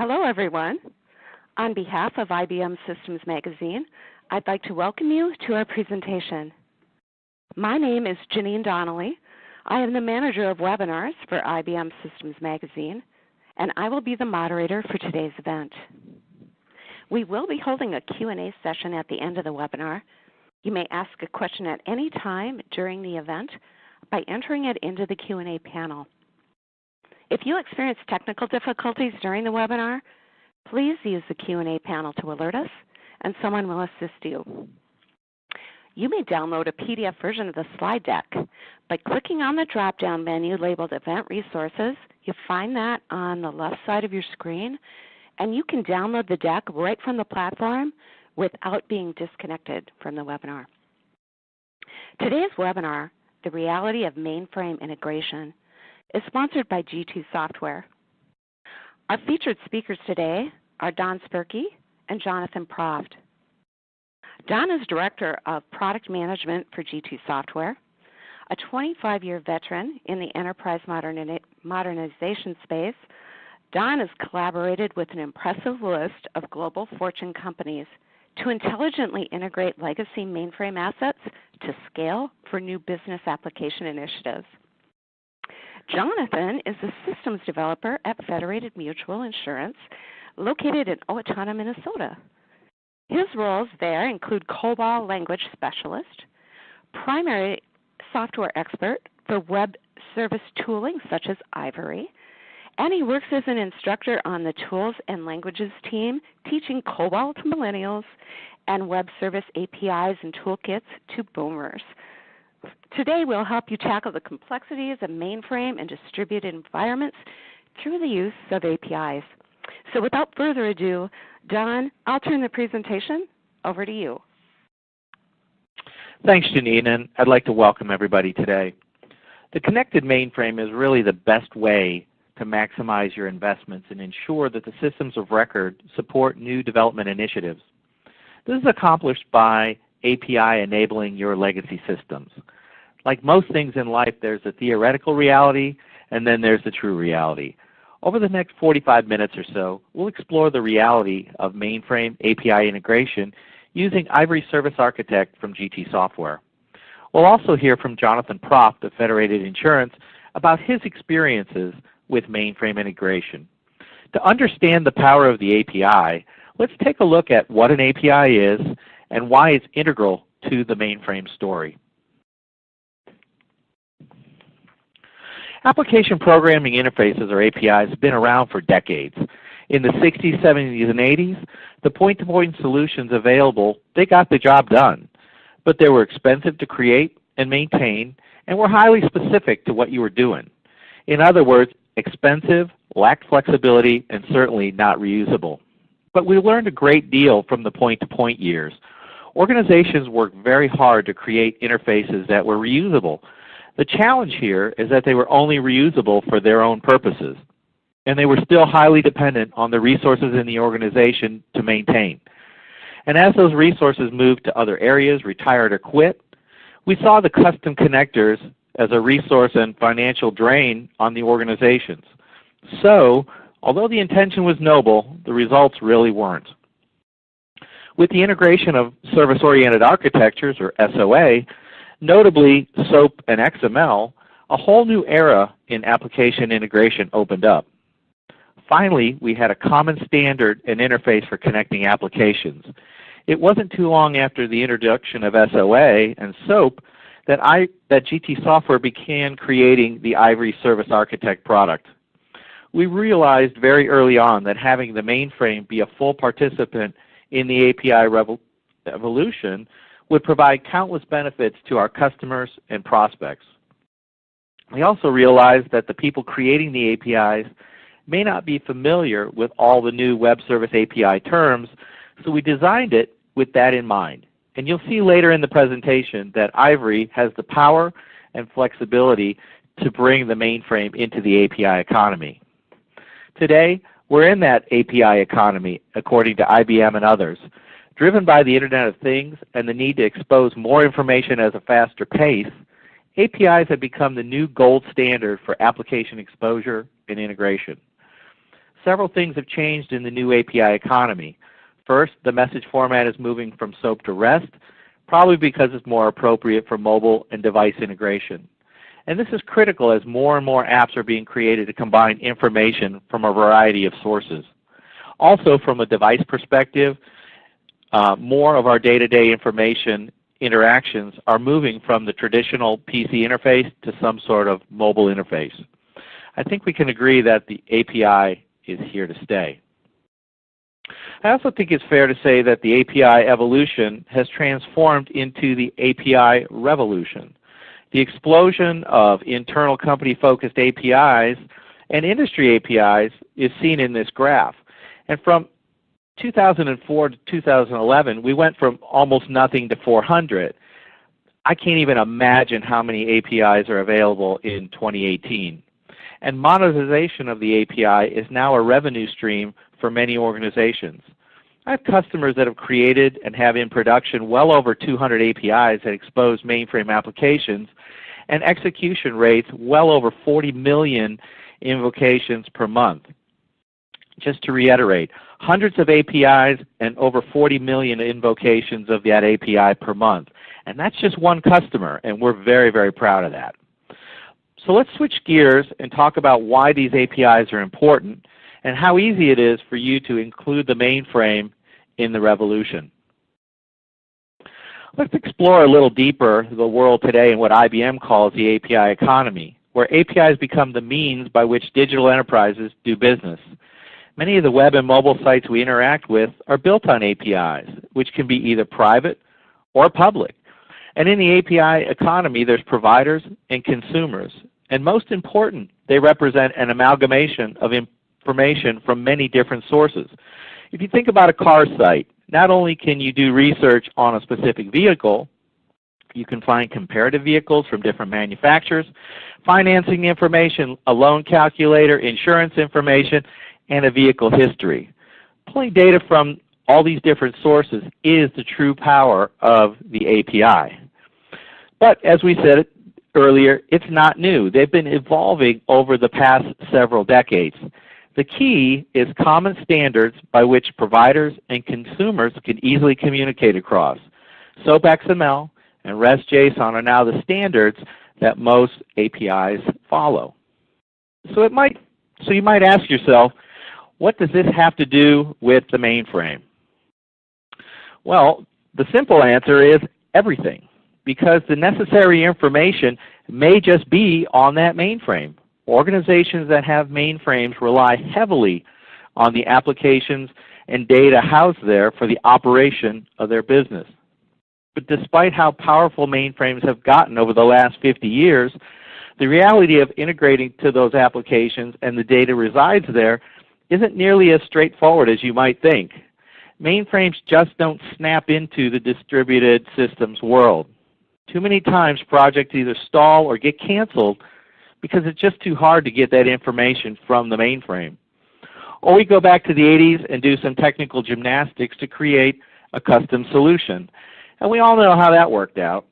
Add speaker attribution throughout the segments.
Speaker 1: Hello, everyone. On behalf of IBM Systems Magazine, I'd like to welcome you to our presentation. My name is Janine Donnelly. I am the manager of webinars for IBM Systems Magazine, and I will be the moderator for today's event. We will be holding a Q&A session at the end of the webinar. You may ask a question at any time during the event by entering it into the Q&A panel. If you experience technical difficulties during the webinar, please use the Q&A panel to alert us, and someone will assist you. You may download a PDF version of the slide deck by clicking on the drop-down menu labeled Event Resources. You'll find that on the left side of your screen, and you can download the deck right from the platform without being disconnected from the webinar. Today's webinar, The Reality of Mainframe Integration, is sponsored by G2 Software. Our featured speakers today are Don Spurkey and Jonathan Proft. Don is Director of Product Management for G2 Software, a 25-year veteran in the enterprise modernization space. Don has collaborated with an impressive list of global Fortune companies to intelligently integrate legacy mainframe assets to scale for new business application initiatives. Jonathan is a systems developer at Federated Mutual Insurance, located in Owatonna, Minnesota. His roles there include COBOL language specialist, primary software expert for web service tooling such as Ivory, and he works as an instructor on the tools and languages team, teaching COBOL to millennials and web service APIs and toolkits to boomers. Today, we'll help you tackle the complexities of mainframe and distributed environments through the use of APIs. So without further ado, Don, I'll turn the presentation over to you.
Speaker 2: Thanks, Janine, and I'd like to welcome everybody today. The connected mainframe is really the best way to maximize your investments and ensure that the systems of record support new development initiatives. This is accomplished by API enabling your legacy systems. Like most things in life, there's a theoretical reality and then there's the true reality. Over the next 45 minutes or so, we'll explore the reality of mainframe API integration using Ivory Service Architect from GT Software. We'll also hear from Jonathan Proft of Federated Insurance about his experiences with mainframe integration. To understand the power of the API, let's take a look at what an API is and why it's integral to the mainframe story. Application programming interfaces, or APIs, have been around for decades. In the 60s, 70s, and 80s, the point-to-point solutions available, they got the job done. But they were expensive to create and maintain and were highly specific to what you were doing. In other words, expensive, lacked flexibility, and certainly not reusable. But we learned a great deal from the point-to-point years. Organizations worked very hard to create interfaces that were reusable. The challenge here is that they were only reusable for their own purposes, and they were still highly dependent on the resources in the organization to maintain. And as those resources moved to other areas, retired or quit, we saw the custom connectors as a resource and financial drain on the organizations. So, although the intention was noble, the results really weren't. With the integration of service-oriented architectures, or SOA, notably SOAP and XML, a whole new era in application integration opened up. Finally, we had a common standard and interface for connecting applications. It wasn't too long after the introduction of SOA and SOAP that GT Software began creating the Ivory Service Architect product. We realized very early on that having the mainframe be a full participant in the API evolution would provide countless benefits to our customers and prospects. We also realized that the people creating the APIs may not be familiar with all the new web service API terms, so we designed it with that in mind. And you'll see later in the presentation that Ivory has the power and flexibility to bring the mainframe into the API economy. Today, we're in that API economy, according to IBM and others. Driven by the Internet of Things and the need to expose more information at a faster pace, APIs have become the new gold standard for application exposure and integration. several things have changed in the new API economy. First, the message format is moving from SOAP to REST, probably because it's more appropriate for mobile and device integration. And this is critical as more and more apps are being created to combine information from a variety of sources. Also, from a device perspective, more of our day-to-day information interactions are moving from the traditional PC interface to some sort of mobile interface. I think we can agree that the API is here to stay. I also think it's fair to say that the API evolution has transformed into the API revolution. The explosion of internal company-focused APIs and industry APIs is seen in this graph. And from 2004 to 2011, we went from almost nothing to 400. I can't even imagine how many APIs are available in 2018. And monetization of the API is now a revenue stream for many organizations. I have customers that have created and have in production well over 200 APIs that expose mainframe applications and execution rates well over 40 million invocations per month. Just to reiterate, hundreds of APIs and over 40 million invocations of that API per month. And that's just one customer, and we're very, very proud of that. So let's switch gears and talk about why these APIs are important and how easy it is for you to include the mainframe in the revolution. Let's explore a little deeper the world today and what IBM calls the API economy, where APIs become the means by which digital enterprises do business. Many of the web and mobile sites we interact with are built on APIs, which can be either private or public. And in the API economy, there's providers and consumers. And most important, they represent an amalgamation of information from many different sources. If you think about a car site, not only can you do research on a specific vehicle, you can find comparative vehicles from different manufacturers, financing information, a loan calculator, insurance information, and a vehicle history. Pulling data from all these different sources is the true power of the API. But as we said earlier, it's not new. They've been evolving over the past several decades. The key is common standards by which providers and consumers can easily communicate across. SOAP XML and REST JSON are now the standards that most APIs follow. So you might ask yourself, what does this have to do with the mainframe? Well, the simple answer is everything, because the necessary information may just be on that mainframe. Organizations that have mainframes rely heavily on the applications and data housed there for the operation of their business. But despite how powerful mainframes have gotten over the last 50 years, the reality of integrating to those applications and the data resides there isn't nearly as straightforward as you might think. Mainframes just don't snap into the distributed systems world. Too many times projects either stall or get canceled because it's just too hard to get that information from the mainframe. Or we go back to the 80s and do some technical gymnastics to create a custom solution. And we all know how that worked out.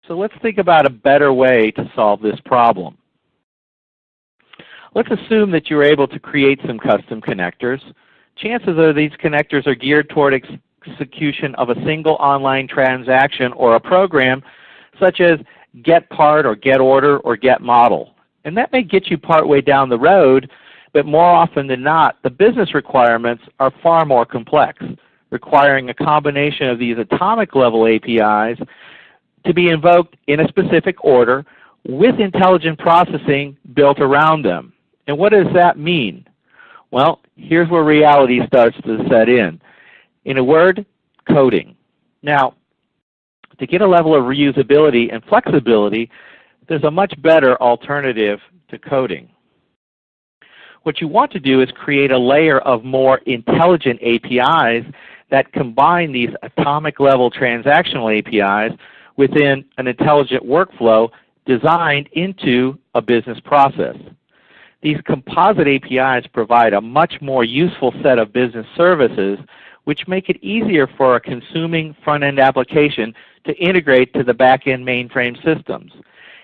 Speaker 2: So let's think about a better way to solve this problem. Let's assume that you're able to create some custom connectors. Chances are these connectors are geared toward execution of a single online transaction or a program such as get part or get order or get model. And that may get you partway down the road, but more often than not, the business requirements are far more complex, requiring a combination of these atomic level APIs to be invoked in a specific order with intelligent processing built around them. And what does that mean? Well, here's where reality starts to set in. In a word, coding. Now, to get a level of reusability and flexibility, there's a much better alternative to coding. What you want to do is create a layer of more intelligent APIs that combine these atomic level transactional APIs within an intelligent workflow designed into a business process. These composite APIs provide a much more useful set of business services which make it easier for a consuming front-end application to integrate to the back-end mainframe systems.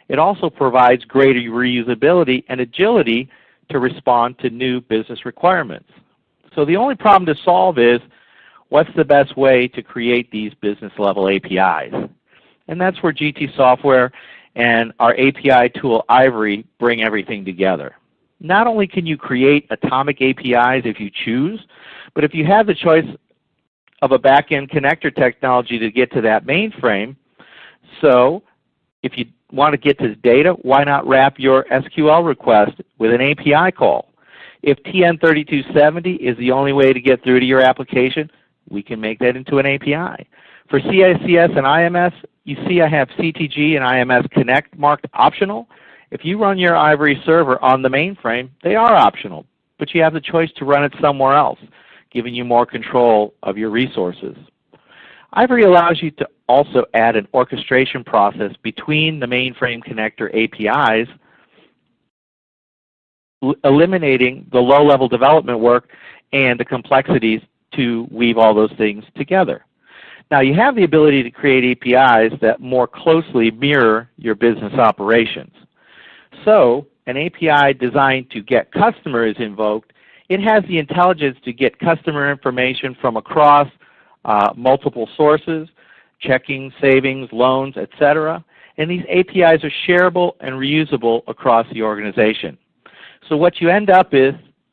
Speaker 2: It also provides greater reusability and agility to respond to new business requirements. So the only problem to solve is, what's the best way to create these business-level APIs? And that's where GT Software and our API tool, Ivory, bring everything together. Not only can you create atomic APIs if you choose, but if you have the choice of a back-end connector technology to get to that mainframe, so if you want to get to the data, why not wrap your SQL request with an API call? If TN3270 is the only way to get through to your application, we can make that into an API. For CICS and IMS, you see I have CTG and IMS Connect marked optional. If you run your Ivory server on the mainframe, they are optional, but you have the choice to run it somewhere else, giving you more control of your resources. Ivory allows you to also add an orchestration process between the mainframe connector APIs, eliminating the low-level development work and the complexities to weave all those things together. Now, you have the ability to create APIs that more closely mirror your business operations. So an API designed to get customer is invoked. It has the intelligence to get customer information from across multiple sources, checking, savings, loans, etc. And these APIs are shareable and reusable across the organization. So what you end up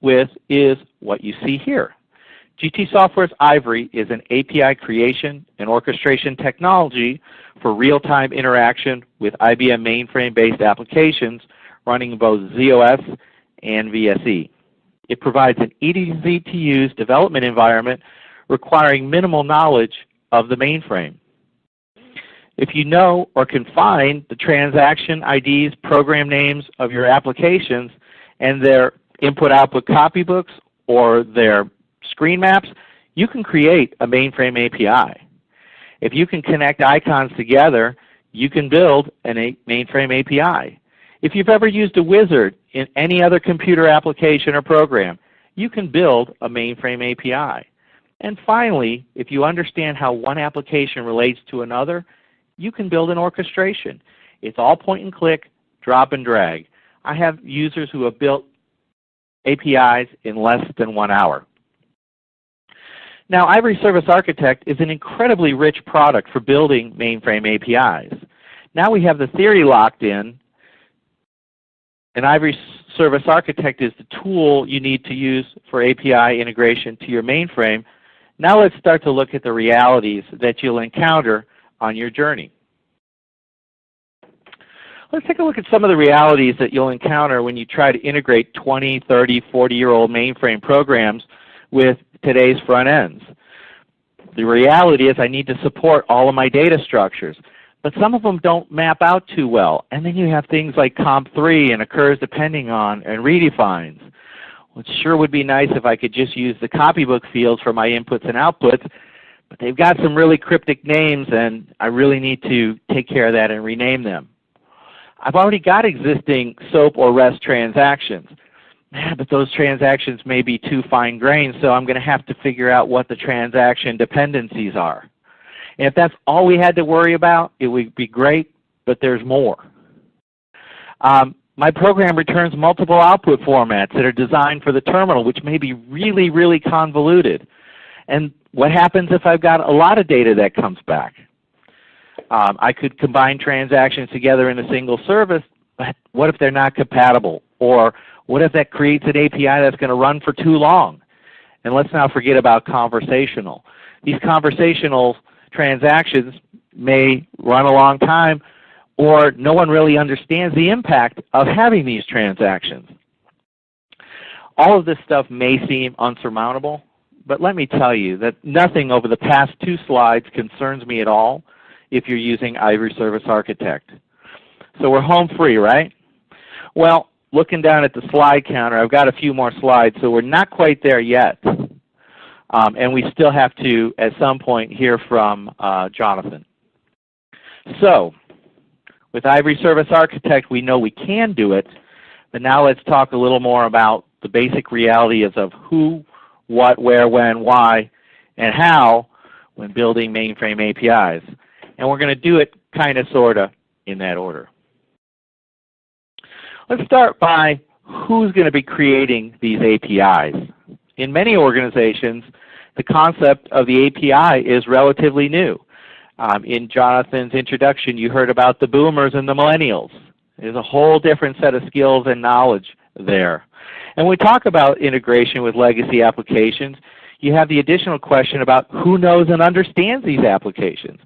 Speaker 2: with is what you see here. GT Software's Ivory is an API creation and orchestration technology for real-time interaction with IBM mainframe-based applications running both ZOS and VSE. It provides an easy-to-use development environment requiring minimal knowledge of the mainframe. If you know or can find the transaction IDs, program names of your applications, and their input-output copybooks or their screen maps, you can create a mainframe API. If you can connect icons together, you can build a mainframe API. If you've ever used a wizard in any other computer application or program, you can build a mainframe API. And finally, if you understand how one application relates to another, you can build an orchestration. It's all point and click, drop and drag. I have users who have built APIs in less than 1 hour. Now, Ivory Service Architect is an incredibly rich product for building mainframe APIs. Now we have the theory locked in, and Ivory Service Architect is the tool you need to use for API integration to your mainframe. Now let's start to look at the realities that you'll encounter on your journey. Let's take a look at some of the realities that you'll encounter when you try to integrate 20, 30, 40-year-old mainframe programs with today's front ends. The reality is I need to support all of my data structures, but some of them don't map out too well. And then you have things like comp3 and occurs depending on and redefines. Well, it sure would be nice if I could just use the copybook fields for my inputs and outputs, but they've got some really cryptic names and I really need to take care of that and rename them. I've already got existing SOAP or REST transactions. But those transactions may be too fine-grained, so I'm going to have to figure out what the transaction dependencies are. And if that's all we had to worry about, it would be great, but there's more. My program returns multiple output formats that are designed for the terminal, which may be really, really convoluted. And what happens if I've got a lot of data that comes back? I could combine transactions together in a single service, but what if they're not compatible? Or what if that creates an API that's going to run for too long? And let's not forget about conversational. These conversational transactions may run a long time, or no one really understands the impact of having these transactions. All of this stuff may seem unsurmountable, but let me tell you that nothing over the past 2 slides concerns me at all if you're using Ivory Service Architect. So we're home free, right? Well, looking down at the slide counter, I've got a few more slides, so we're not quite there yet. And we still have to, at some point, hear from Jonathan. So, with Ivory Service Architect, we know we can do it, but now let's talk a little more about the basic realities of who, what, where, when, why, and how when building mainframe APIs. And we're going to do it kind of, sort of, in that order. Let's start by who's going to be creating these APIs? In many organizations, the concept of the API is relatively new. In Jonathan's introduction, you heard about the boomers and the millennials. There's a whole different set of skills and knowledge there. And when we talk about integration with legacy applications, you have the additional question about who knows and understands these applications.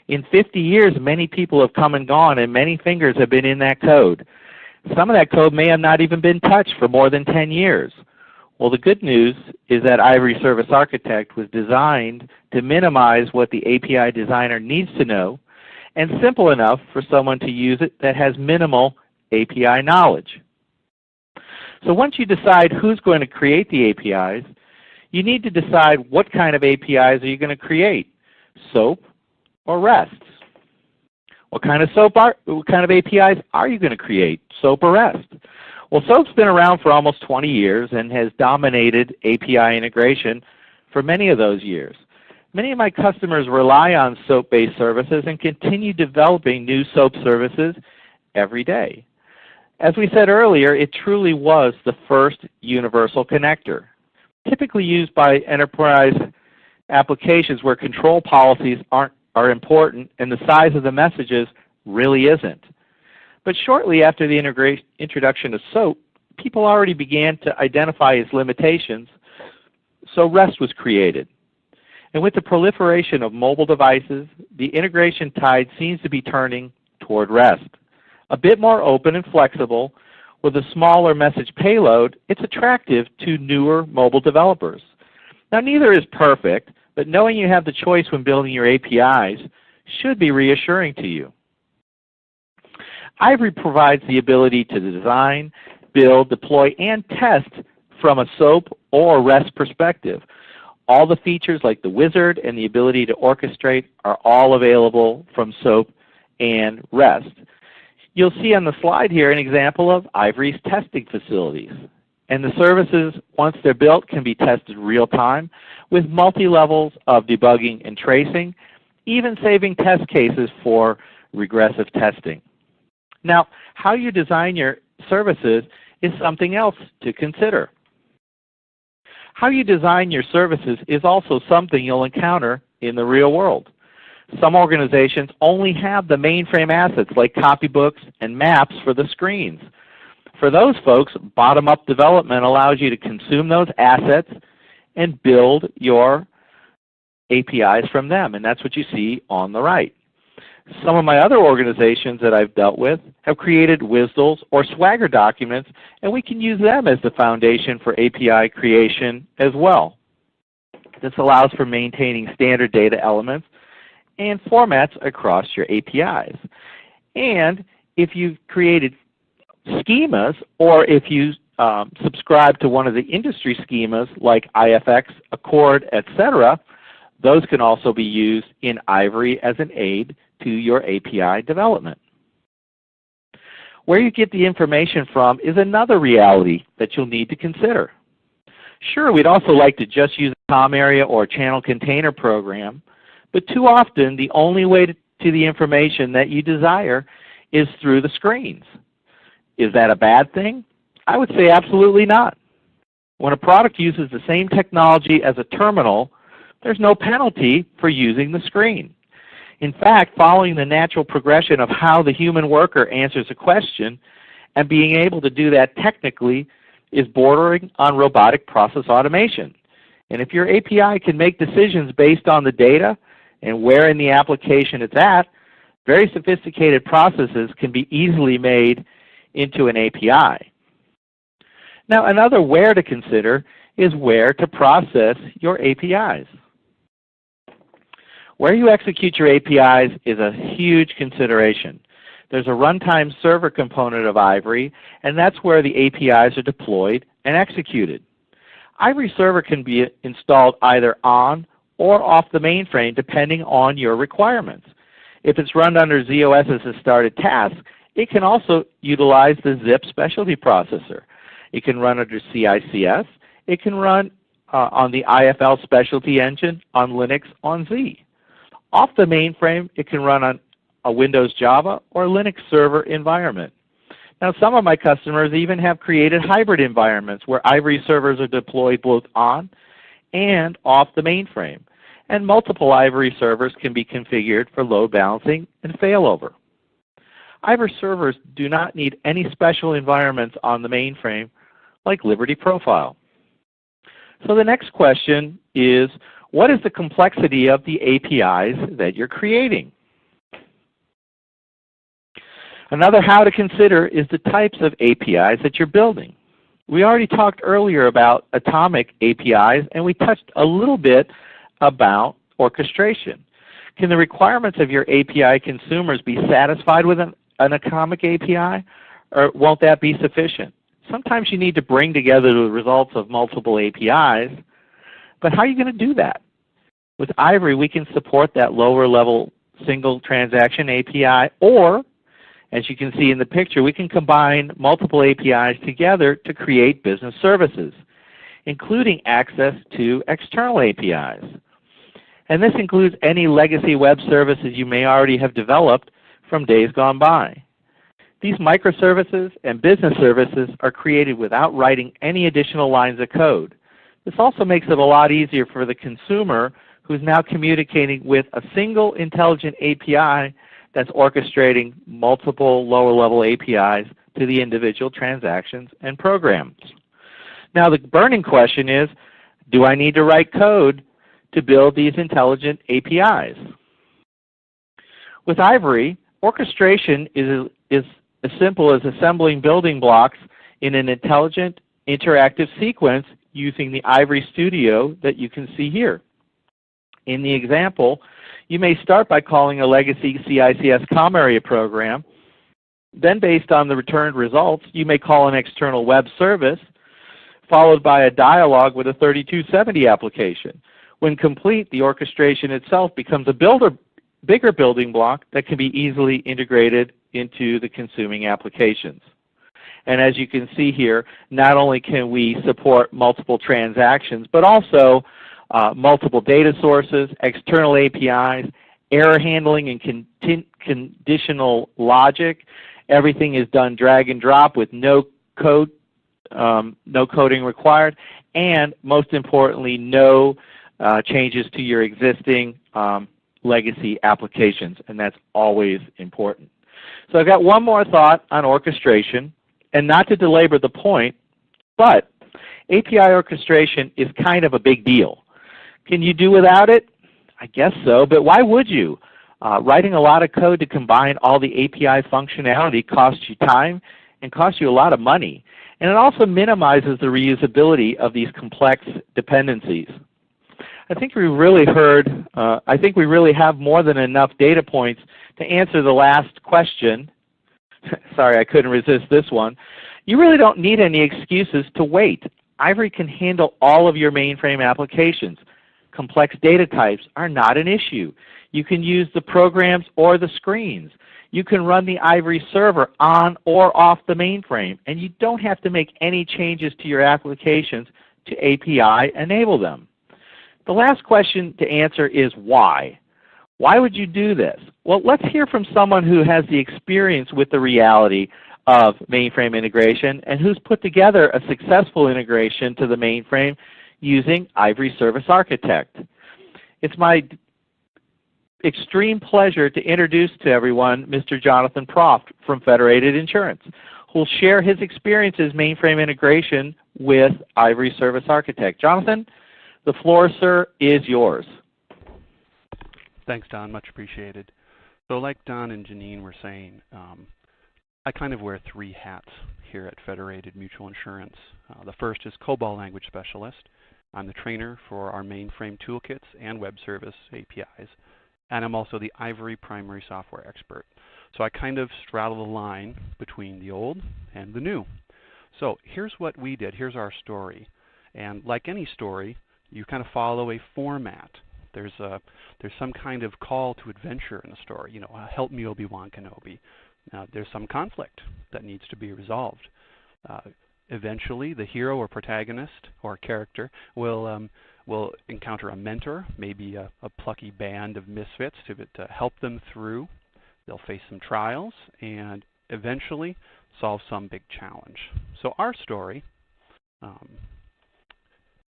Speaker 2: In 50 years, many people have come and gone, and many fingers have been in that code. Some of that code may have not even been touched for more than 10 years. Well, the good news is that Ivory Service Architect was designed to minimize what the API designer needs to know, and simple enough for someone to use it that has minimal API knowledge. So once you decide who's going to create the APIs, you need to decide what kind of APIs are you going to create, SOAP or REST. What kind of APIs are you going to create, SOAP or REST? Well, SOAP's been around for almost 20 years and has dominated API integration for many of those years. Many of my customers rely on SOAP-based services and continue developing new SOAP services every day. As we said earlier, it truly was the first universal connector, typically used by enterprise applications where control policies are important and the size of the messages really isn't. But shortly after the introduction of SOAP, people already began to identify its limitations, so REST was created. And with the proliferation of mobile devices, the integration tide seems to be turning toward REST. A bit more open and flexible, with a smaller message payload, it's attractive to newer mobile developers. Now, neither is perfect, but knowing you have the choice when building your APIs should be reassuring to you. Ivory provides the ability to design, build, deploy, and test from a SOAP or REST perspective. All the features like the wizard and the ability to orchestrate are all available from SOAP and REST. You'll see on the slide here an example of Ivory's testing facilities. And the services, once they're built, can be tested real time with multi-levels of debugging and tracing, even saving test cases for regressive testing. Now, how you design your services is something else to consider. How you design your services is also something you'll encounter in the real world. Some organizations only have the mainframe assets like copybooks and maps for the screens. For those folks, bottom-up development allows you to consume those assets and build your APIs from them, and that's what you see on the right. Some of my other organizations that I've dealt with have created WSDLs or Swagger documents, and we can use them as the foundation for API creation as well. This allows for maintaining standard data elements and formats across your APIs. And if you've created schemas, or if you subscribe to one of the industry schemas like IFX, Accord, etc., those can also be used in Ivory as an aid to your API development. Where you get the information from is another reality that you'll need to consider. Sure, we'd also like to just use a COM area or channel container program, but too often the only way to the information that you desire is through the screens. Is that a bad thing? I would say absolutely not. When a product uses the same technology as a terminal, there's no penalty for using the screen. In fact, following the natural progression of how the human worker answers a question and being able to do that technically is bordering on robotic process automation. And if your API can make decisions based on the data and where in the application it's at, very sophisticated processes can be easily made into an API. Now, another where to consider is where to process your APIs. Where you execute your APIs is a huge consideration. There's a runtime server component of Ivory, and that's where the APIs are deployed and executed. Ivory Server can be installed either on or off the mainframe depending on your requirements. If it's run under ZOS as a started task, it can also utilize the zip specialty processor. It can run under CICS. It can run on the IFL specialty engine on Linux on Z. Off the mainframe, it can run on a Windows Java or Linux server environment. Now, some of my customers even have created hybrid environments where Ivory servers are deployed both on and off the mainframe, and multiple Ivory servers can be configured for load balancing and failover. Ivory servers do not need any special environments on the mainframe like Liberty Profile. So the next question is, what is the complexity of the APIs that you're creating? Another how to consider is the types of APIs that you're building. We already talked earlier about atomic APIs, and we touched a little bit about orchestration. Can the requirements of your API consumers be satisfied with an atomic API, or won't that be sufficient? Sometimes you need to bring together the results of multiple APIs, but how are you going to do that? With Ivory, we can support that lower level single transaction API, or as you can see in the picture, we can combine multiple APIs together to create business services, including access to external APIs. And this includes any legacy web services you may already have developed from days gone by. These microservices and business services are created without writing any additional lines of code. This also makes it a lot easier for the consumer who's now communicating with a single intelligent API that's orchestrating multiple lower-level APIs to the individual transactions and programs. Now the burning question is, do I need to write code to build these intelligent APIs? With Ivory, orchestration is as simple as assembling building blocks in an intelligent, interactive sequence using the Ivory Studio that you can see here. In the example, you may start by calling a legacy CICS COM area program. Then based on the returned results, you may call an external web service, followed by a dialog with a 3270 application. When complete, the orchestration itself becomes a bigger building block that can be easily integrated into the consuming applications. And as you can see here, not only can we support multiple transactions, but also multiple data sources, external APIs, error handling and conditional logic. Everything is done drag and drop with no coding required, and most importantly, no changes to your existing legacy applications, and that's always important. So I've got one more thought on orchestration, and not to belabor the point, but API orchestration is kind of a big deal. Can you do without it? I guess so, but why would you? Writing a lot of code to combine all the API functionality costs you time and costs you a lot of money, and it also minimizes the reusability of these complex dependencies. I think we really have more than enough data points to answer the last question. Sorry, I couldn't resist this one. You really don't need any excuses to wait. Ivory can handle all of your mainframe applications. Complex data types are not an issue. You can use the programs or the screens. You can run the Ivory server on or off the mainframe, and you don't have to make any changes to your applications to API enable them. The last question to answer is why? Why would you do this? Well, let's hear from someone who has the experience with the reality of mainframe integration and who's put together a successful integration to the mainframe using Ivory Service Architect. It's my extreme pleasure to introduce to everyone Mr. Jonathan Proft from Federated Insurance, who will share his experiences mainframe integration with Ivory Service Architect. Jonathan, the floor, sir, is yours.
Speaker 3: Thanks, Don. Much appreciated. So like Don and Janine were saying, I kind of wear three hats here at Federated Mutual Insurance. The first is COBOL language specialist. I'm the trainer for our mainframe toolkits and web service APIs. And I'm also the Ivory primary software expert. So I kind of straddle the line between the old and the new. So here's what we did. Here's our story. And like any story, you kind of follow a format. There's some kind of call to adventure in the story. You know, help me, Obi-Wan Kenobi. There's some conflict that needs to be resolved. Eventually, the hero or protagonist or character will encounter a mentor, maybe a plucky band of misfits to help them through. They'll face some trials, and eventually solve some big challenge. So our story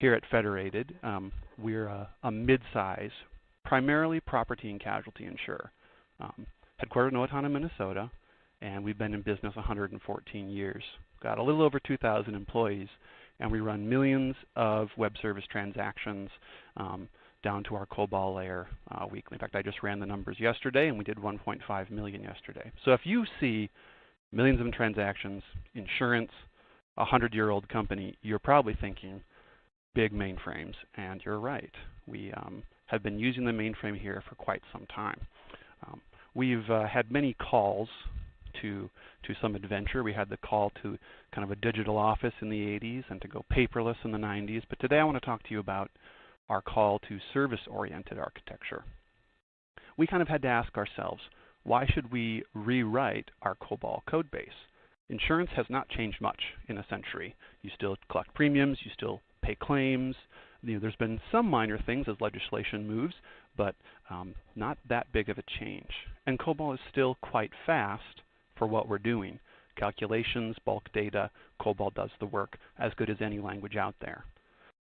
Speaker 3: here at Federated, we're a mid-size, primarily property and casualty insurer, headquartered in Owatonna, Minnesota, and we've been in business 114 years. Got a little over 2,000 employees, and we run millions of web service transactions down to our COBOL layer weekly. In fact, I just ran the numbers yesterday, and we did 1.5 million yesterday. So if you see millions of transactions, insurance, a 100-year-old company, you're probably thinking big mainframes, and you're right. We have been using the mainframe here for quite some time. We've had many calls to some adventure. We had the call to kind of a digital office in the 80s and to go paperless in the 90s. But today I want to talk to you about our call to service-oriented architecture. We kind of had to ask ourselves, why should we rewrite our COBOL code base? Insurance has not changed much in a century. You still collect premiums, you still pay claims. There's been some minor things as legislation moves, but not that big of a change. And COBOL is still quite fast for what we're doing. Calculations, bulk data, COBOL does the work as good as any language out there.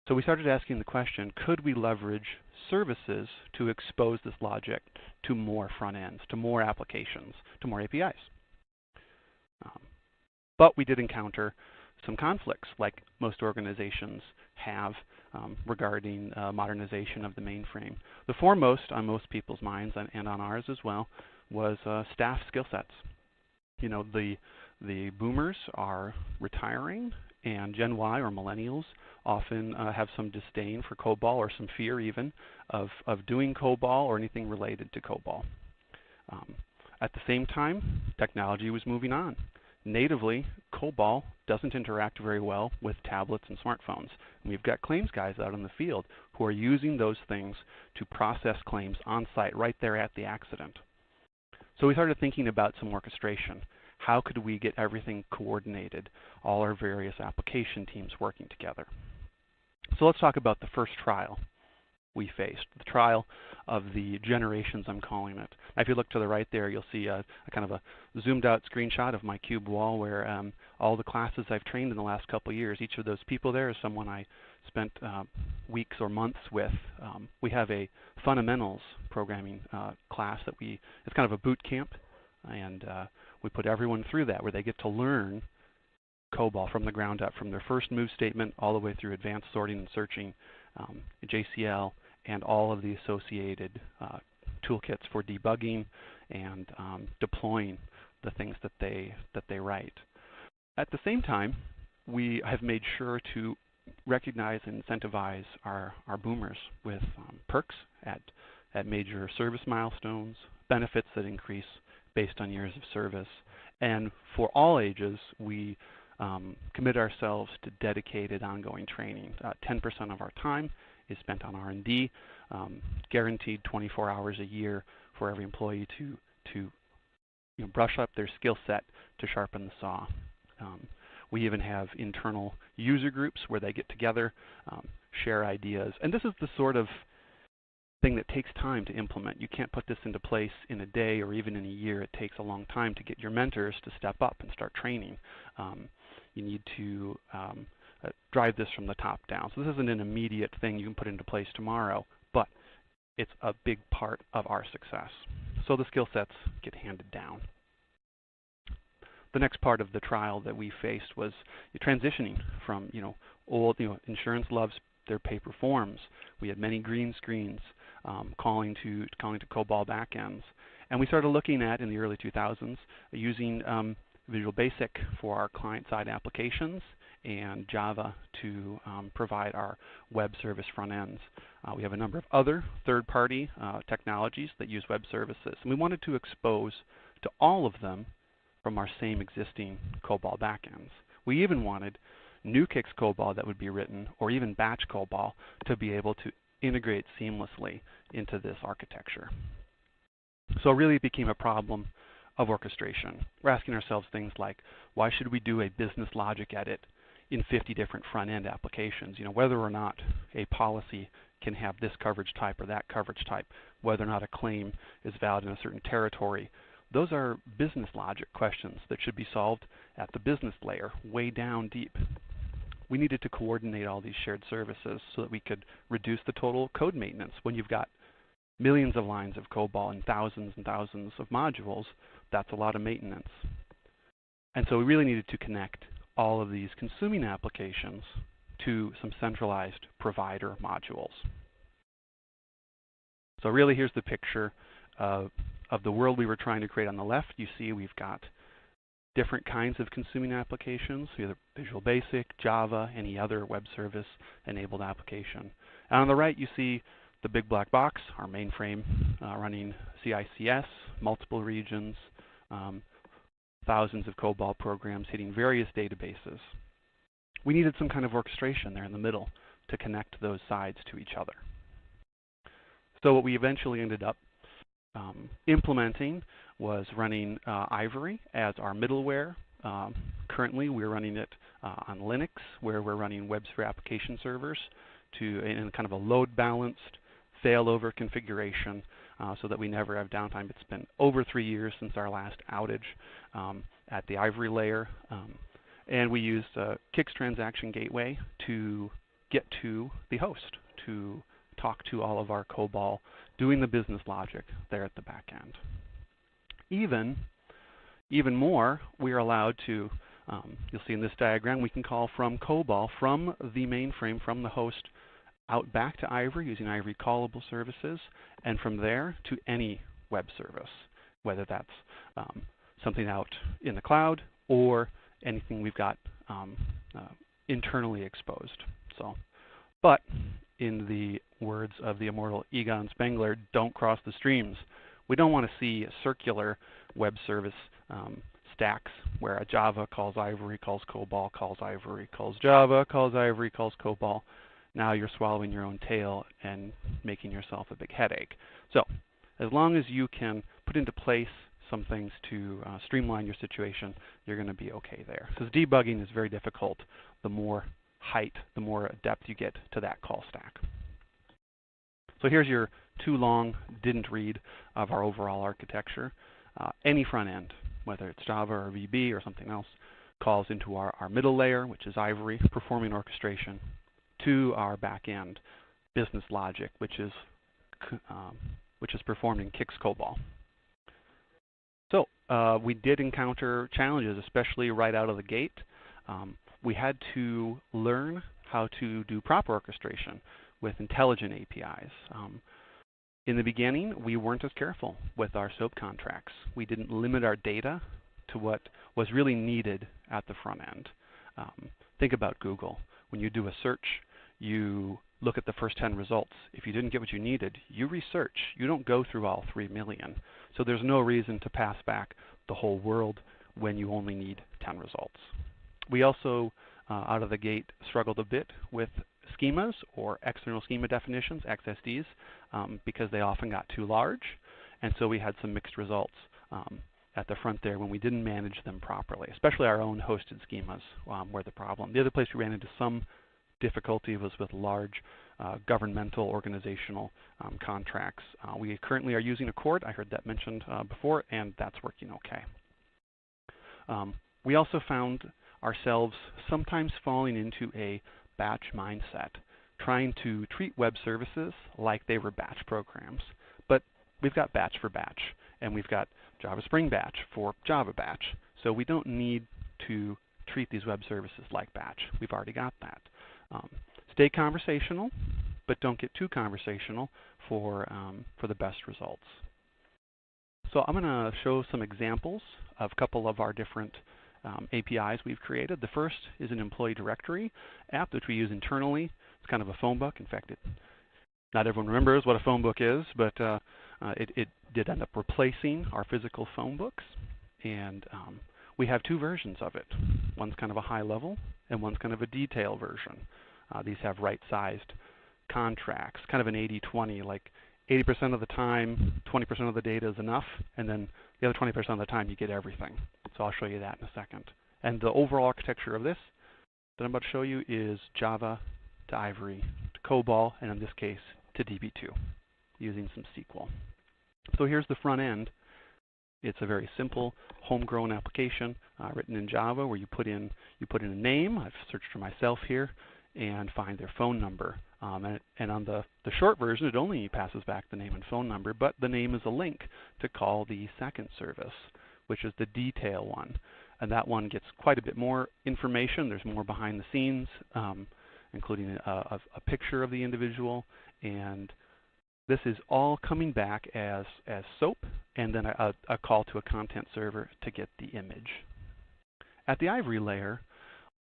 Speaker 3: So we started asking the question, could we leverage services to expose this logic to more front ends, to more applications, to more APIs? But we did encounter some conflicts, like most organizations have regarding modernization of the mainframe. The foremost on most people's minds, and on ours as well, was staff skill sets. You know, the boomers are retiring, and Gen Y or millennials often have some disdain for COBOL or some fear even of doing COBOL or anything related to COBOL. At the same time, technology was moving on. Natively, COBOL doesn't interact very well with tablets and smartphones. And we've got claims guys out in the field who are using those things to process claims on site right there at the accident. So we started thinking about some orchestration. How could we get everything coordinated, all our various application teams working together? So let's talk about the first trial we faced, the trial of the generations, I'm calling it. Now, if you look to the right there, you'll see a kind of a zoomed out screenshot of my cube wall where all the classes I've trained in the last couple of years, each of those people there is someone I spent weeks or months with. We have a fundamentals programming class that it's kind of a boot camp, and we put everyone through that where they get to learn COBOL from the ground up, from their first move statement all the way through advanced sorting and searching, JCL, and all of the associated toolkits for debugging and deploying the things that they write. At the same time, we have made sure to recognize and incentivize our boomers with perks at major service milestones, benefits that increase based on years of service. And for all ages, we commit ourselves to dedicated ongoing training. 10% of our time is spent on R&D, guaranteed 24 hours a year for every employee to brush up their skill set to sharpen the saw. We even have internal user groups where they get together, share ideas, and this is the sort of thing that takes time to implement. You can't put this into place in a day or even in a year. It takes a long time to get your mentors to step up and start training. You need to drive this from the top down. So this isn't an immediate thing you can put into place tomorrow, but it's a big part of our success. So the skill sets get handed down. The next part of the trial that we faced was transitioning from old, insurance loves their paper forms. We had many green screens calling to COBOL backends. And we started looking at, in the early 2000s, using Visual Basic for our client-side applications and Java to provide our web service front ends. We have a number of other third-party technologies that use web services. And we wanted to expose to all of them from our same existing COBOL backends. We even wanted new Kix COBOL that would be written, or even batch COBOL, to be able to integrate seamlessly into this architecture. So really it became a problem of orchestration. We're asking ourselves things like, why should we do a business logic edit in 50 different front-end applications? Whether or not a policy can have this coverage type or that coverage type, whether or not a claim is valid in a certain territory. those are business logic questions that should be solved at the business layer, way down deep. We needed to coordinate all these shared services so that we could reduce the total code maintenance. When you've got millions of lines of COBOL and thousands of modules, that's a lot of maintenance. And so we really needed to connect all of these consuming applications to some centralized provider modules. So really here's the picture of the world we were trying to create. On the left, you see we've got different kinds of consuming applications, either Visual Basic, Java, any other web service enabled application. And on the right, you see the big black box, our mainframe running CICS, multiple regions, thousands of COBOL programs hitting various databases. We needed some kind of orchestration there in the middle to connect those sides to each other. So what we eventually ended up implementing was running Ivory as our middleware. Currently, we're running it on Linux, where we're running WebSphere application servers in kind of a load-balanced, failover configuration so that we never have downtime. It's been over 3 years since our last outage at the Ivory layer. And we used Kix Transaction Gateway to get to the host, to talk to all of our COBOL, doing the business logic there at the back end. Even more, we are allowed to, you'll see in this diagram, we can call from COBOL, from the mainframe, from the host, out back to Ivory using Ivory callable services, and from there to any web service, whether that's something out in the cloud or anything we've got internally exposed. But in the words of the immortal Egon Spengler, don't cross the streams. We don't want to see circular web service stacks where a Java calls Ivory, calls COBOL, calls Ivory, calls Java, calls Ivory, calls COBOL. Now you're swallowing your own tail and making yourself a big headache. So as long as you can put into place some things to streamline your situation, you're going to be okay there. Because debugging is very difficult the more height, the more depth you get to that call stack. So here's your too long, didn't read of our overall architecture. Any front end, whether it's Java or VB or something else, calls into our middle layer, which is Ivory, performing orchestration, to our back end, business logic, which is performed in Kix COBOL. So we did encounter challenges, especially right out of the gate. We had to learn how to do proper orchestration with intelligent APIs. In the beginning, we weren't as careful with our SOAP contracts. We didn't limit our data to what was really needed at the front end. Think about Google. When you do a search, you look at the first 10 results. If you didn't get what you needed, you research. You don't go through all 3 million. So there's no reason to pass back the whole world when you only need 10 results. We also, out of the gate, struggled a bit with schemas or external schema definitions, XSDs, because they often got too large. And so we had some mixed results at the front there when we didn't manage them properly, especially our own hosted schemas were the problem. The other place we ran into some difficulty was with large governmental organizational contracts. We currently are using Accord. I heard that mentioned before, and that's working okay. We also found ourselves sometimes falling into a batch mindset, trying to treat web services like they were batch programs. But we've got batch for batch, and we've got Java Spring Batch for Java Batch. So we don't need to treat these web services like batch. We've already got that. Stay conversational, but don't get too conversational for the best results. So I'm going to show some examples of a couple of our different APIs we've created. The first is an employee directory app which we use internally. It's kind of a phone book. In fact, not everyone remembers what a phone book is, but it did end up replacing our physical phone books. And we have 2 versions of it. One's kind of a high level, and one's kind of a detail version. These have right-sized contracts, kind of an 80-20, like 80% of the time, 20% of the data is enough, and then the other 20% of the time you get everything. So I'll show you that in a second. And the overall architecture of this that I'm about to show you is Java to Ivory to COBOL, and in this case to DB2, using some SQL. So here's the front end. It's a very simple homegrown application written in Java where you put in a name. I've searched for myself here and find their phone number. And on the short version, it only passes back the name and phone number, but the name is a link to call the second service, which is the detail one. And that one gets quite a bit more information. There's more behind the scenes, including a picture of the individual. And this is all coming back as SOAP and then a call to a content server to get the image. At the Ivory layer,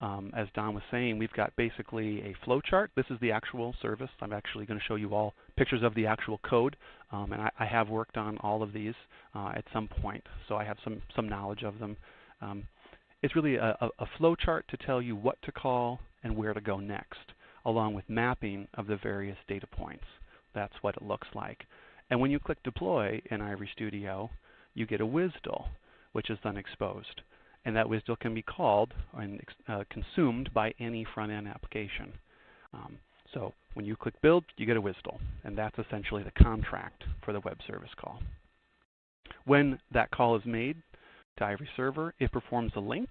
Speaker 3: as Don was saying, we've got basically a flow chart. This is the actual service. I'm actually going to show you all pictures of the actual code. And I have worked on all of these at some point, so I have some knowledge of them. It's really a flow chart to tell you what to call and where to go next, along with mapping of the various data points. That's what it looks like. And when you click Deploy in Ivory Studio, you get a WSDL, which is then exposed. And that WSDL can be called and consumed by any front-end application. So when you click Build, you get a WSDL, and that's essentially the contract for the web service call. When that call is made to Ivory Server, it performs a link,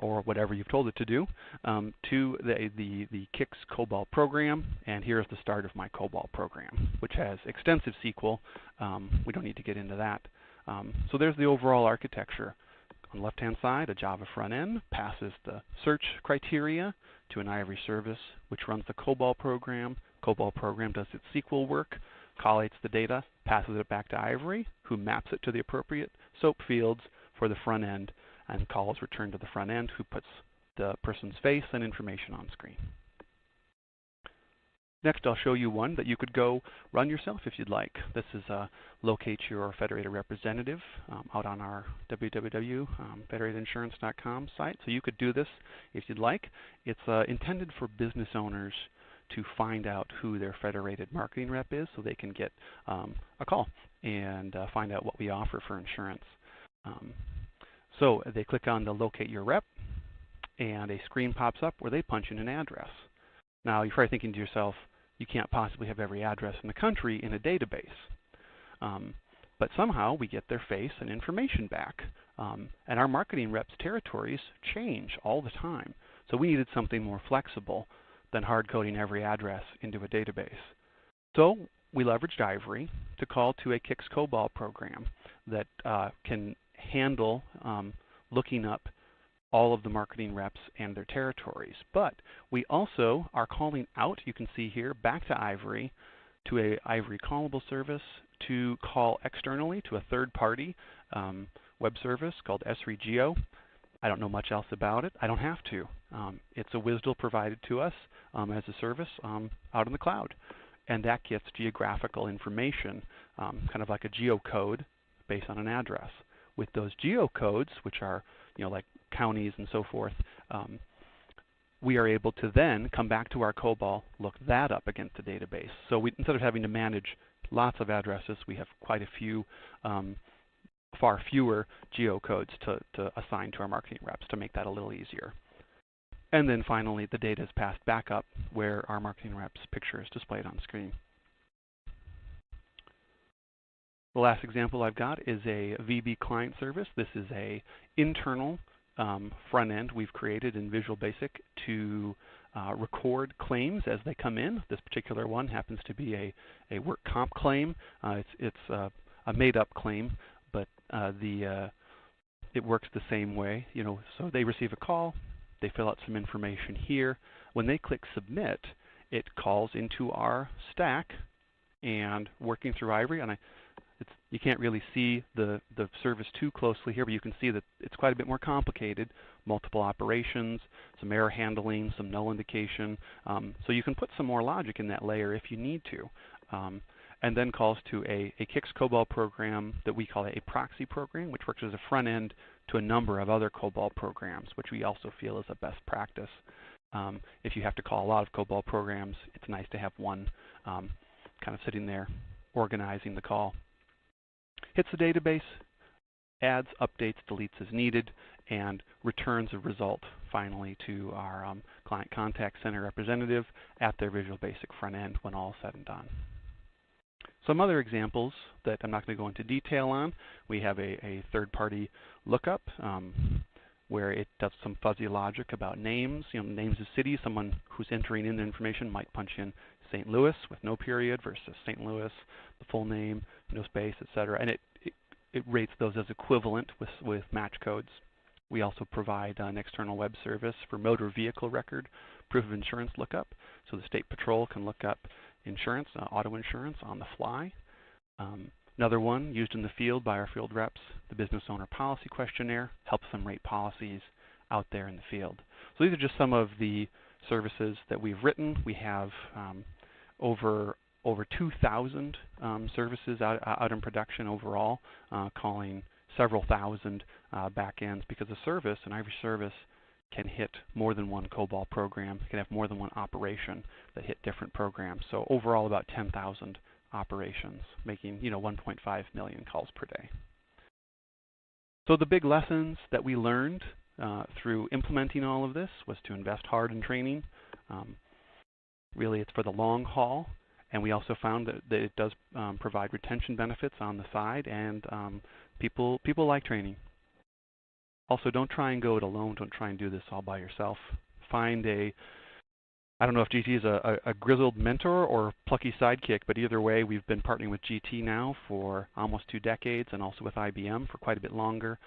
Speaker 3: or whatever you've told it to do, to the CICS COBOL program. And here's the start of my COBOL program, which has extensive SQL. We don't need to get into that. So there's the overall architecture. On the left-hand side, a Java front end passes the search criteria to an Ivory service, which runs the COBOL program. COBOL program does its SQL work, collates the data, passes it back to Ivory, who maps it to the appropriate SOAP fields for the front end, and calls return to the front end, who puts the person's face and information on screen. Next, I'll show you one that you could go run yourself if you'd like. This is locate your Federated representative out on our www.federatedinsurance.com site. So you could do this if you'd like. It's intended for business owners to find out who their Federated marketing rep is so they can get a call and find out what we offer for insurance. So they click on the Locate Your Rep, and a screen pops up where they punch in an address. Now, you're probably thinking to yourself, you can't possibly have every address in the country in a database. But somehow we get their face and information back. And our marketing reps' territories change all the time. So we needed something more flexible than hard-coding every address into a database. So we leveraged Ivory to call to a CICS COBOL program that can handle looking up all of the marketing reps and their territories. But we also are calling out, you can see here, back to Ivory, to a Ivory callable service to call externally to a third-party web service called S3Geo. I don't know much else about it. I don't have to. It's a WSDL provided to us as a service out in the cloud. And that gets geographical information, kind of like a geocode based on an address. With those geocodes, which are like counties and so forth, we are able to then come back to our COBOL, look that up against the database. So instead of having to manage lots of addresses, we have quite a few, far fewer geocodes to assign to our marketing reps to make that a little easier. And then finally, the data is passed back up where our marketing rep's picture is displayed on screen. The last example I've got is a VB client service. This is a internal front end we've created in Visual Basic to record claims as they come in. This particular one happens to be a work comp claim. It's a made-up claim, but it works the same way. So they receive a call, they fill out some information here. When they click Submit, it calls into our stack, and working through Ivory, and you can't really see the service too closely here, but you can see that it's quite a bit more complicated. Multiple operations, some error handling, some null indication. So you can put some more logic in that layer if you need to. And then calls to a CICS COBOL program that we call a proxy program, which works as a front end to a number of other COBOL programs, which we also feel is a best practice. If you have to call a lot of COBOL programs, it's nice to have one kind of sitting there organizing the call. Hits the database, adds, updates, deletes as needed, and returns a result finally to our client contact center representative at their Visual Basic front end when all is said and done. Some other examples that I'm not going to go into detail on, we have a third-party lookup where it does some fuzzy logic about names, names of cities. Someone who's entering in the information might punch in St. Louis with no period versus St. Louis, the full name, no space, etc. And it rates those as equivalent with match codes. We also provide an external web service for motor vehicle record proof of insurance lookup, so the State Patrol can look up insurance, auto insurance on the fly. Another one used in the field by our field reps, the Business Owner Policy Questionnaire, helps them rate policies out there in the field. So these are just some of the services that we've written. We have over 2,000 services out in production overall, calling several thousand backends, because a service, an Ivory service, can hit more than one COBOL program, can have more than one operation that hit different programs. So overall about 10,000 operations, making 1.5 million calls per day. So the big lessons that we learned through implementing all of this was to invest hard in training. Really, it's for the long haul, and we also found that it does provide retention benefits on the side, and people like training. Also, don't try and go it alone. Don't try and do this all by yourself. Find I don't know if GT is a grizzled mentor or plucky sidekick, but either way, we've been partnering with GT now for almost 2 decades, and also with IBM for quite a bit longer.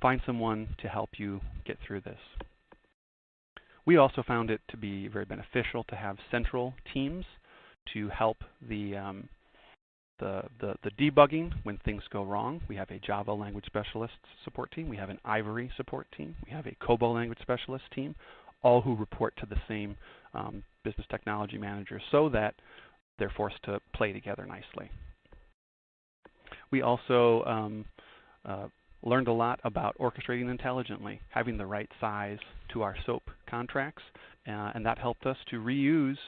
Speaker 3: Find someone to help you get through this. We also found it to be very beneficial to have central teams to help the debugging when things go wrong. We have a Java language specialist support team. We have an Ivory support team. We have a COBOL language specialist team, all who report to the same business technology manager, so that they're forced to play together nicely. We also learned a lot about orchestrating intelligently, having the right size to our SOAP contracts, and that helped us to reuse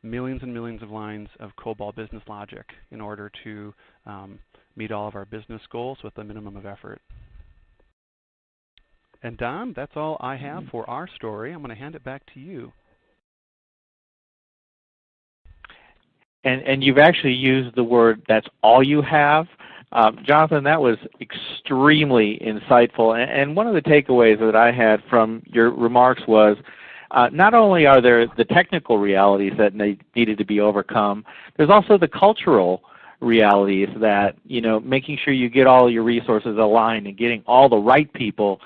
Speaker 3: millions and millions of lines of COBOL business logic in order to meet all of our business goals with a minimum of effort. And Don, that's all I have for our story. I'm going to hand it back to you.
Speaker 2: And you've actually used the word, that's all you have. Jonathan, that was extremely insightful. And one of the takeaways that I had from your remarks was, not only are there the technical realities that needed to be overcome, there's also the cultural realities that, making sure you get all your resources aligned and getting all the right people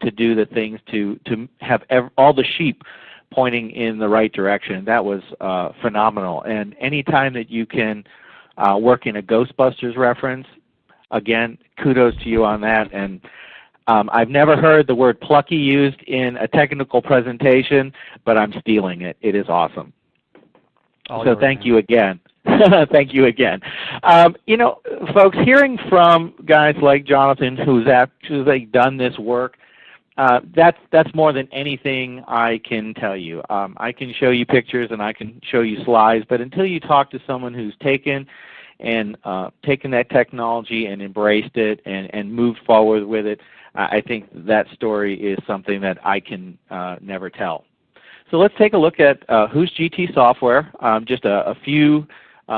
Speaker 2: to do the things to have all the sheep pointing in the right direction. That was phenomenal. And anytime that you can work in a Ghostbusters reference, again, kudos to you on that. And I've never heard the word plucky used in a technical presentation, but I'm stealing it. It is awesome. So thank you again. Thank you again. Folks, hearing from guys like Jonathan, who's actually done this work, that's more than anything I can tell you. I can show you pictures and I can show you slides, but until you talk to someone who's taken that technology and embraced it and moved forward with it, I think that story is something that I can never tell. So let's take a look at who's GT Software, just a few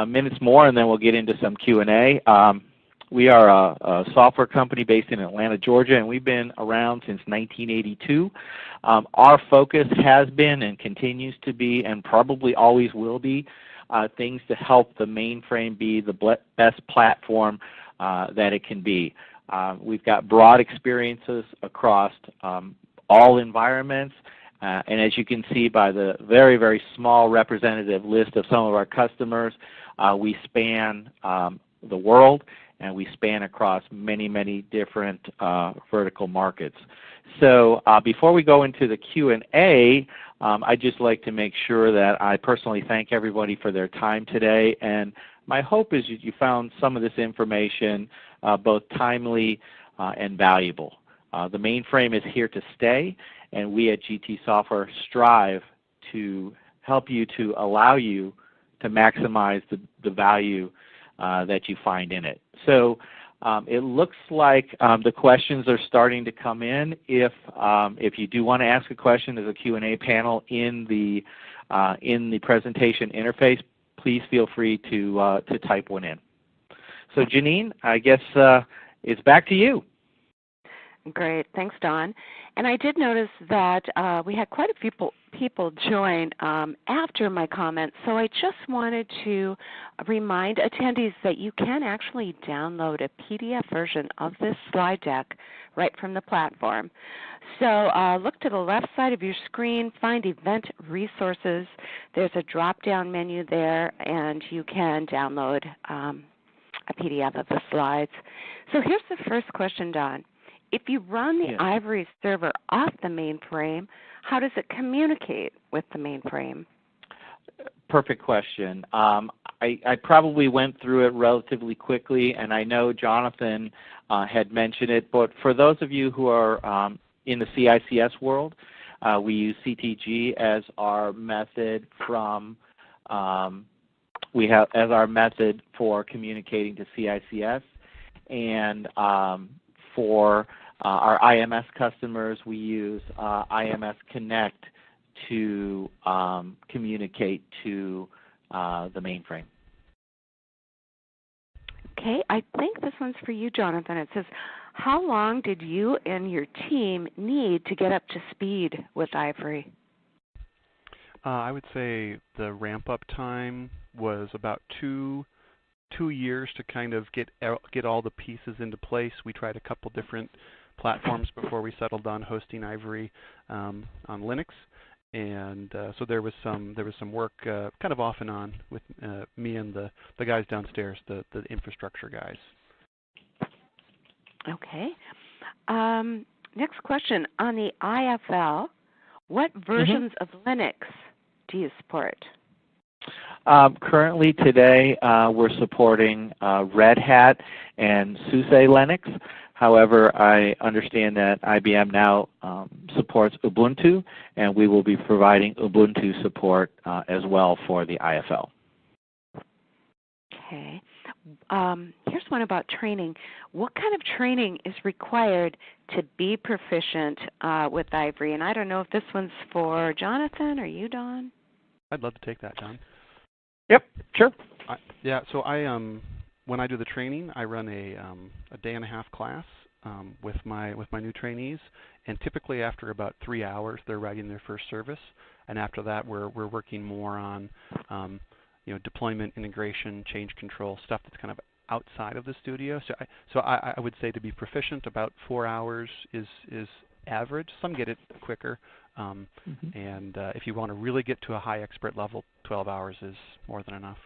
Speaker 2: minutes more, and then we'll get into some Q&A. We are a software company based in Atlanta, Georgia, and we've been around since 1982. Our focus has been and continues to be, and probably always will be, things to help the mainframe be the best platform that it can be. We've got broad experiences across all environments, and as you can see by the very, very small representative list of some of our customers, we span the world, and we span across many, many different vertical markets. So before we go into the Q&A, I'd just like to make sure that I personally thank everybody for their time today, and my hope is you found some of this information both timely and valuable. The mainframe is here to stay, and we at GT Software strive to help you, to allow you to maximize the value that you find in it. So it looks like the questions are starting to come in. If you do want to ask a question, there's a Q&A panel in the presentation interface. Please feel free to type one in. So Janine, I guess it's back to you.
Speaker 1: Great. Thanks, Don. And I did notice that we had quite a few people join after my comments, so I just wanted to remind attendees that you can actually download a PDF version of this slide deck right from the platform. So look to the left side of your screen, find Event Resources. There's a drop-down menu there, and you can download a PDF of the slides. So here's the first question, Don. If you run the Ivory server off the mainframe, how does it communicate with the mainframe?
Speaker 2: Perfect question. I probably went through it relatively quickly, and I know Jonathan had mentioned it, but for those of you who are in the CICS world, we use CTG as our method as our method for communicating to CICS, and for our IMS customers, we use IMS Connect to communicate to the mainframe.
Speaker 1: Okay, I think this one's for you, Jonathan. It says, how long did you and your team need to get up to speed with Ivory?
Speaker 3: I would say the ramp-up time was about two years to kind of get all the pieces into place. We tried a couple different platforms before we settled on hosting Ivory on Linux, and so there was some work kind of off and on with me and the guys downstairs, the infrastructure guys.
Speaker 1: Okay. Next question. On the IFL, what versions of Linux do you support?
Speaker 2: Currently today we're supporting Red Hat and SUSE Linux. However, I understand that IBM now supports Ubuntu, and we will be providing Ubuntu support as well for the IFL.
Speaker 1: Okay. Here's one about training. What kind of training is required to be proficient with Ivory? And I don't know if this one's for Jonathan or you, Don.
Speaker 3: I'd love to take that, John.
Speaker 2: Yep, sure.
Speaker 3: Yeah, so when I do the training, I run a day-and-a-half class with my new trainees, and typically after about 3 hours, they're writing their first service, and after that, we're working more on deployment, integration, change control, stuff that's kind of outside of the studio. So I would say to be proficient, about 4 hours is average. Some get it quicker, and if you want to really get to a high expert level, 12 hours is more than enough.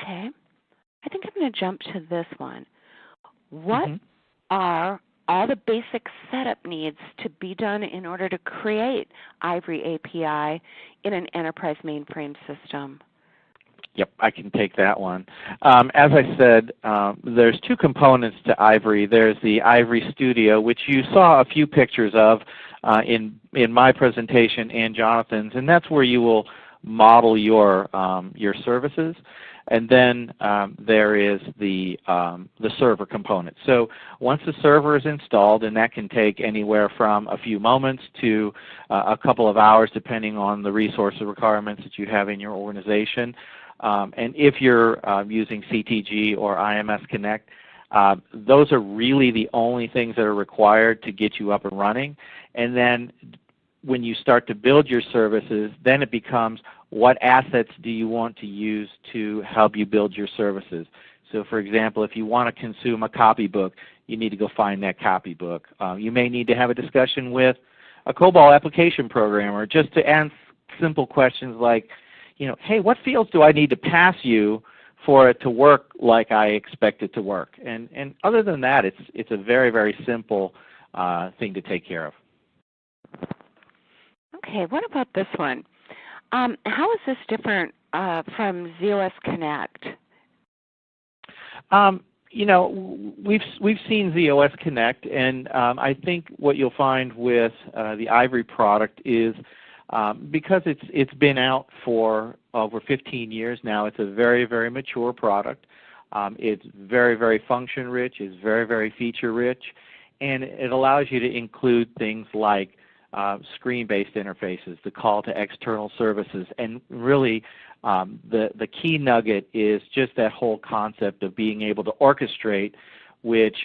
Speaker 1: Okay. I think I'm going to jump to this one. What are all the basic setup needs to be done in order to create Ivory API in an enterprise mainframe system?
Speaker 2: Yep, I can take that one. As I said, there's two components to Ivory. There's the Ivory Studio, which you saw a few pictures of in my presentation and Jonathan's, and that's where you will model your services. And then there is the server component. So once the server is installed, and that can take anywhere from a few moments to a couple of hours, depending on the resource requirements that you have in your organization. And if you're using CTG or IMS Connect, those are really the only things that are required to get you up and running. And then when you start to build your services, then it becomes what assets do you want to use to help you build your services. So for example, if you want to consume a copybook, you need to go find that copybook. You may need to have a discussion with a COBOL application programmer just to ask simple questions like, hey, what fields do I need to pass you for it to work like I expect it to work? And other than that, it's a very, very simple thing to take care of.
Speaker 1: Okay, what about this one? How is this different from ZOS Connect?
Speaker 2: We've seen ZOS Connect, and I think what you'll find with the Ivory product is because it's been out for over 15 years now, it's a very, very mature product. It's very, very function-rich. It's very, very feature-rich. And it allows you to include things like screen-based interfaces, the call to external services, and really the key nugget is just that whole concept of being able to orchestrate, which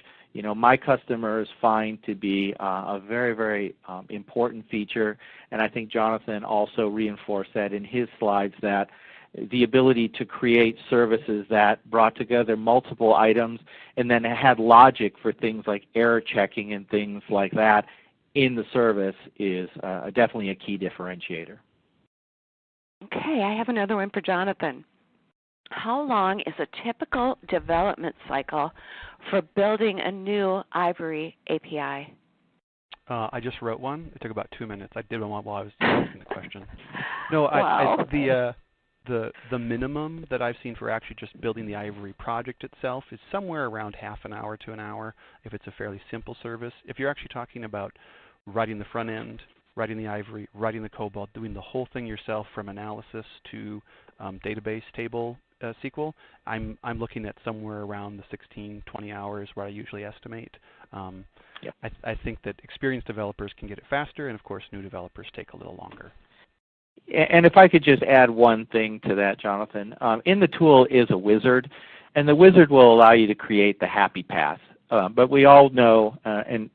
Speaker 2: my customers find to be a very, very important feature. And I think Jonathan also reinforced that in his slides, that the ability to create services that brought together multiple items and then had logic for things like error checking and things like that in the service is definitely a key differentiator.
Speaker 1: Okay, I have another one for Jonathan. How long is a typical development cycle for building a new Ivory API?
Speaker 3: I just wrote one. It took about 2 minutes. I did one while I was asking the question. No,
Speaker 1: Wow.
Speaker 3: the minimum that I've seen for actually just building the Ivory project itself is somewhere around half an hour to an hour if it's a fairly simple service. If you're actually talking about writing the front end, writing the Ivory, writing the COBOL, doing the whole thing yourself from analysis to database table SQL, I'm looking at somewhere around the 16, 20 hours where I usually estimate.
Speaker 2: Yep.
Speaker 3: I think that experienced developers can get it faster, and of course new developers take a little longer.
Speaker 2: And if I could just add one thing to that, Jonathan. In the tool is a wizard, and the wizard will allow you to create the happy path. But we all know, and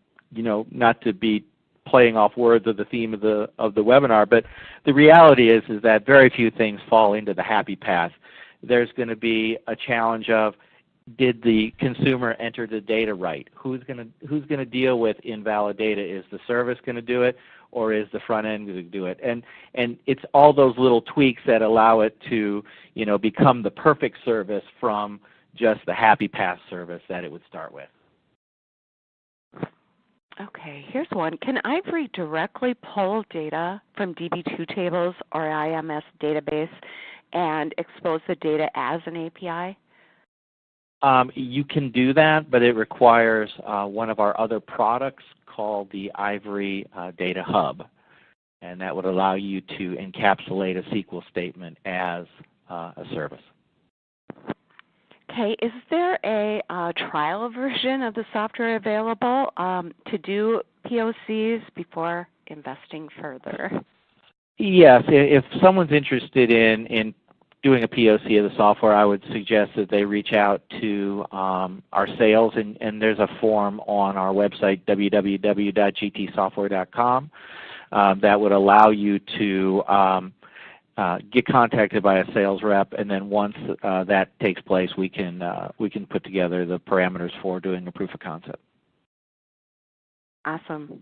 Speaker 2: not to be playing off words of the theme of the webinar, but the reality is that very few things fall into the happy path. There's going to be a challenge of, did the consumer enter the data right? Who's going to deal with invalid data? Is the service going to do it, or is the front end going to do it? And it's all those little tweaks that allow it to become the perfect service from just the happy path service that it would start with.
Speaker 1: Okay, here's one. Can Ivory directly pull data from DB2 tables or IMS database and expose the data as an API?
Speaker 2: You can do that, but it requires one of our other products called the Ivory Data Hub, and that would allow you to encapsulate a SQL statement as a service.
Speaker 1: Okay, is there a trial version of the software available to do POCs before investing further?
Speaker 2: Yes, if someone's interested in doing a POC of the software, I would suggest that they reach out to our sales, and there's a form on our website, www.gtsoftware.com, that would allow you to get contacted by a sales rep, and then once that takes place, we can put together the parameters for doing a proof of concept.
Speaker 1: Awesome.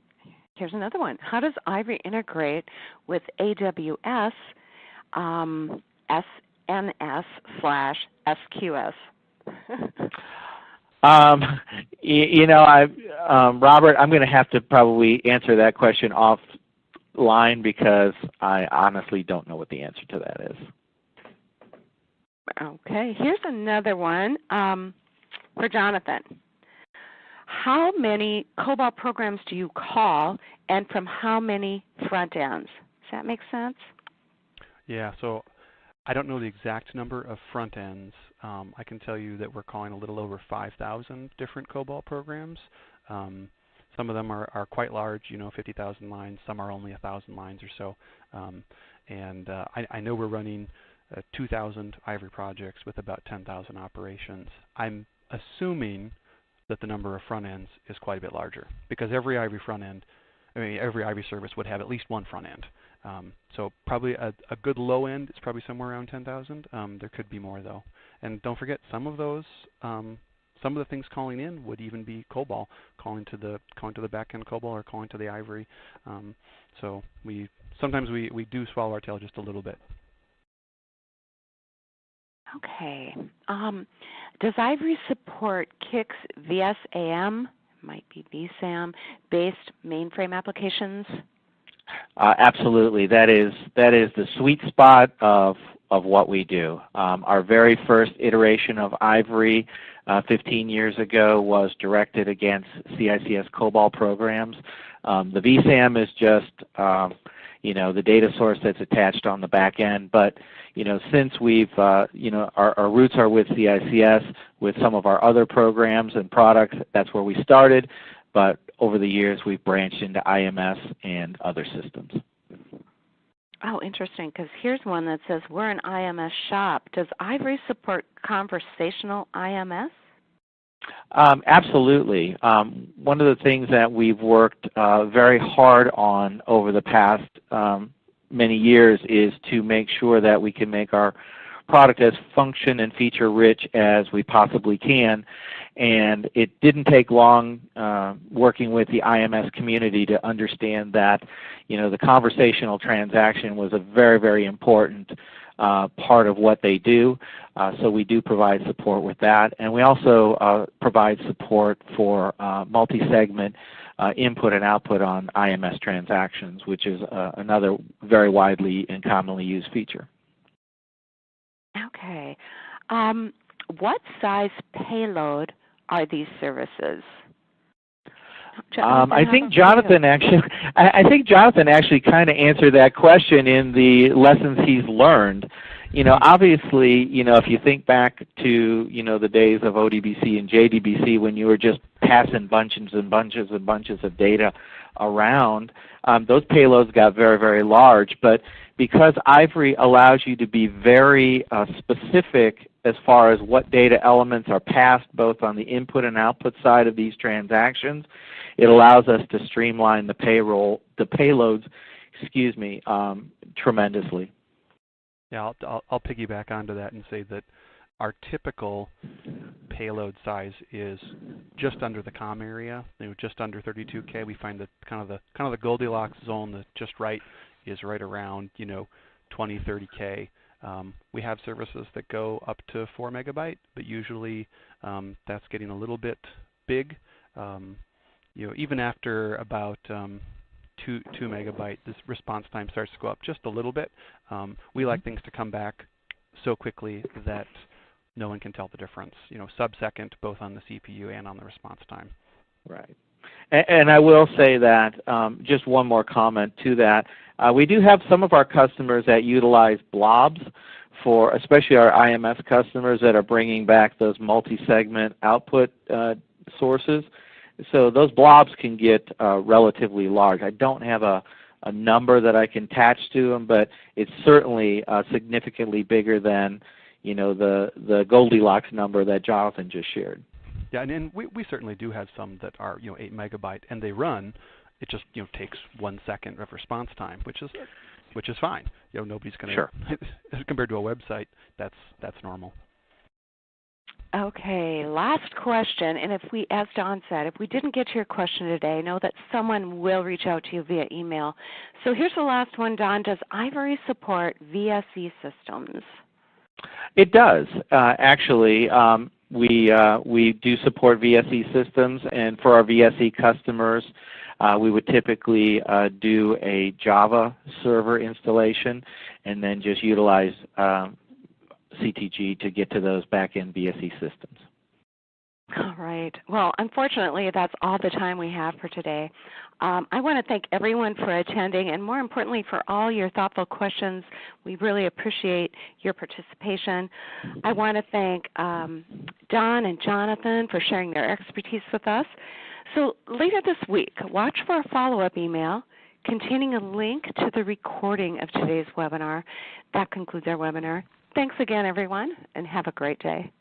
Speaker 1: Here's another one. How does Ivory integrate with AWS SNS/SQS?
Speaker 2: Robert, I'm going to have to probably answer that question offline because I honestly don't know what the answer to that is.
Speaker 1: Okay, here's another one for Jonathan. How many COBOL programs do you call, and from how many front ends? Does that make sense?
Speaker 3: Yeah, so I don't know the exact number of front ends. I can tell you that we're calling a little over 5,000 different COBOL programs. Some of them are quite large, 50,000 lines. Some are only 1,000 lines or so. I know we're running 2,000 Ivory projects with about 10,000 operations. I'm assuming that the number of front ends is quite a bit larger because every Ivory front end, every Ivory service would have at least one front end. So probably a good low end is probably somewhere around 10,000. There could be more though. And don't forget, some of those, some of the things calling in would even be COBOL, calling to the backend COBOL or calling to the Ivory. So sometimes we do swallow our tail just a little bit.
Speaker 1: Okay. Does Ivory support Kix VSAM, might be VSAM, based mainframe applications?
Speaker 2: Absolutely. That is the sweet spot of what we do. Our very first iteration of Ivory 15 years ago was directed against CICS COBOL programs. The VSAM is just the data source that's attached on the back end. But since we've our roots are with CICS, with some of our other programs and products, that's where we started. But over the years, we've branched into IMS and other systems.
Speaker 1: Oh, interesting, because here's one that says, we're an IMS shop. Does Ivory support conversational IMS?
Speaker 2: Absolutely. One of the things that we've worked very hard on over the past many years is to make sure that we can make our product as function and feature rich as we possibly can. And it didn't take long working with the IMS community to understand that, the conversational transaction was a very, very important part of what they do. So we do provide support with that. And we also provide support for multi-segment input and output on IMS transactions, which is another very widely and commonly used feature.
Speaker 1: Okay. What size payload are these services?
Speaker 2: I think Jonathan actually kind of answered that question in the lessons he's learned. Obviously, if you think back to the days of ODBC and JDBC when you were just passing bunches and bunches and bunches of data around, those payloads got very, very large. But because Ivory allows you to be very specific as far as what data elements are passed both on the input and output side of these transactions, it allows us to streamline the payloads, tremendously.
Speaker 3: Yeah, I'll piggyback onto that and say that our typical payload size is just under the COM area, just under 32K. We find that kind of the Goldilocks zone, that's just right, is right around 20, 30K. We have services that go up to 4 megabyte, but usually that's getting a little bit big. Even after about 2 megabyte, this response time starts to go up just a little bit. We like things to come back so quickly that no one can tell the difference. Sub-second, both on the CPU and on the response time.
Speaker 2: Right. And I will say that, just one more comment to that, we do have some of our customers that utilize blobs for, especially our IMS customers that are bringing back those multi-segment output sources. So those blobs can get relatively large. I don't have a number that I can attach to them, but it's certainly significantly bigger than the Goldilocks number that Jonathan just shared.
Speaker 3: Yeah, and we certainly do have some that are 8 megabyte, and they run. It just takes 1 second of response time, which is fine. Nobody's going to.
Speaker 2: Sure.
Speaker 3: Compared to a website, that's normal.
Speaker 1: Okay, last question, and as Don said, if we didn't get to your question today, know that someone will reach out to you via email. So here's the last one, Don. Does Ivory support VSE systems?
Speaker 2: It does. Actually, we do support VSE systems, and for our VSE customers, we would typically do a Java server installation and then just utilize CTG to get to those back-end VSE systems.
Speaker 1: All right. Well, unfortunately, that's all the time we have for today. I want to thank everyone for attending, and more importantly, for all your thoughtful questions. We really appreciate your participation. I want to thank Don and Jonathan for sharing their expertise with us. So later this week, watch for a follow-up email containing a link to the recording of today's webinar. That concludes our webinar. Thanks again, everyone, and have a great day.